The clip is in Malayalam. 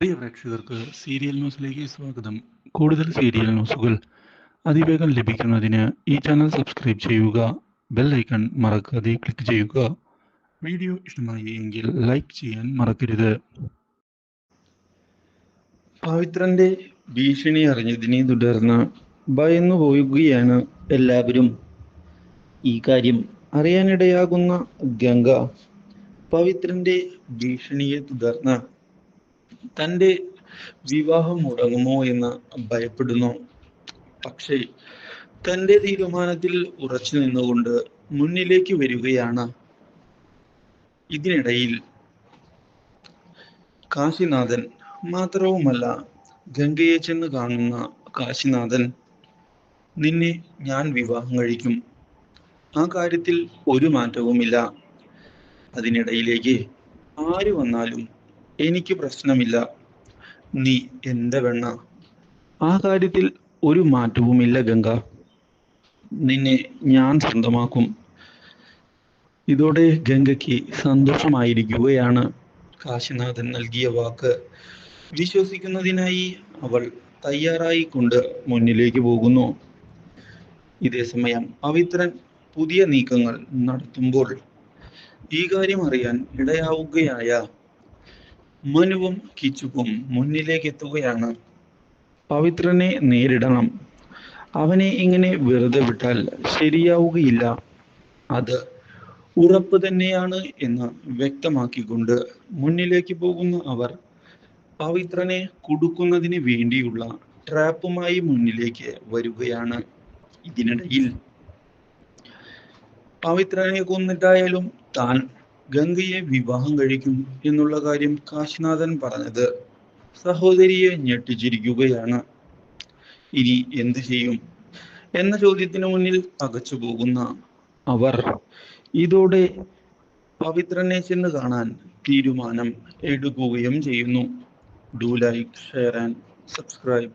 പ്രിയ പ്രേക്ഷകർക്ക് സീരിയൽ ന്യൂസിലേക്ക് സ്വാഗതം. കൂടുതൽ സീരിയൽ ന്യൂസുകൾ അതിവേഗം ലഭിക്കുന്നതിന് ഈ ചാനൽ സബ്സ്ക്രൈബ് ചെയ്യുക. ബെൽ ഐക്കൺ മറക്കാതെ ക്ലിക്ക് ചെയ്യുക. വീഡിയോ ഇഷ്ടമായി എങ്കിൽ ലൈക്ക് ചെയ്യാൻ മറക്കരുത്. പവിത്രന്റെ ഭീഷണി അറിഞ്ഞതിനെ തുടർന്ന് ഭയന്നു പോവുകയാണ് എല്ലാവരും. ഈ കാര്യം അറിയാനിടയാകുന്ന ഗംഗ പവിത്രന്റെ ഭീഷണിയെ തുടർന്ന് തൻ്റെ വിവാഹം മുടങ്ങുമോ എന്ന് ഭയപ്പെടുന്നു. പക്ഷേ തൻ്റെ തീരുമാനത്തിൽ ഉറച്ചു നിന്നുകൊണ്ട് മുന്നിലേക്ക് വരികയാണ്. ഇതിനിടയിൽ കാശിനാഥൻ മാത്രവുമല്ല, ഗംഗയെ ചെന്ന് കാണുന്ന കാശിനാഥൻ, നിന്നെ ഞാൻ വിവാഹം കഴിക്കും, ആ കാര്യത്തിൽ ഒരു മാറ്റവുമില്ല. അതിനിടയിലേക്ക് ആര് വന്നാലും എനിക്ക് പ്രശ്നമില്ല, നീ എൻ്റെ വെണ്ണ, ആ കാര്യത്തിൽ ഒരു മാറ്റവുമില്ല ഗംഗ, നിന്നെ ഞാൻ സ്വന്തമാക്കും. ഇതോടെ ഗംഗയ്ക്ക് സന്തോഷമായിരിക്കുകയാണ്. കാശിനാഥൻ നൽകിയ വാക്ക് വിശ്വസിക്കുന്നതിനായി അവൾ തയ്യാറായിക്കൊണ്ട് മുന്നിലേക്ക് പോകുന്നു. ഇതേസമയം പവിത്രൻ പുതിയ നീക്കങ്ങൾ നടത്തുമ്പോൾ ഈ കാര്യം അറിയാൻ ഇടയാവുകയായ മനുവും കിച്ചുവും മുന്നിലേക്ക് എത്തുകയാണ്. പവിത്രനെ നേരിടണം, അവനെ ഇങ്ങനെ വെറുതെ വിട്ടാൽ ശരിയാവുകയില്ല, അത് ഉറപ്പ് തന്നെയാണ് എന്ന് വ്യക്തമാക്കിക്കൊണ്ട് മുന്നിലേക്ക് പോകുന്ന അവർ പവിത്രനെ കുടുക്കുന്നതിന് വേണ്ടിയുള്ള ട്രാപ്പുമായി മുന്നിലേക്ക് വരികയാണ്. ഇതിനിടയിൽ പവിത്രനെ കൊന്നിട്ടായാലും താൻ ഗംഗയെ വിവാഹം കഴിക്കും എന്നുള്ള കാര്യം കാശിനാഥൻ പറഞ്ഞത് സഹോദരിയെ ഞെട്ടിച്ചിരിക്കുകയാണ്. ഇനി എന്തു ചെയ്യും എന്ന ചോദ്യത്തിന് മുന്നിൽ പകച്ചു പോകുന്ന അവർ ഇതോടെ പവിത്രനെ ചെന്ന് കാണാൻ തീരുമാനം എടുക്കുകയും ചെയ്യുന്നു. Do like, share and subscribe.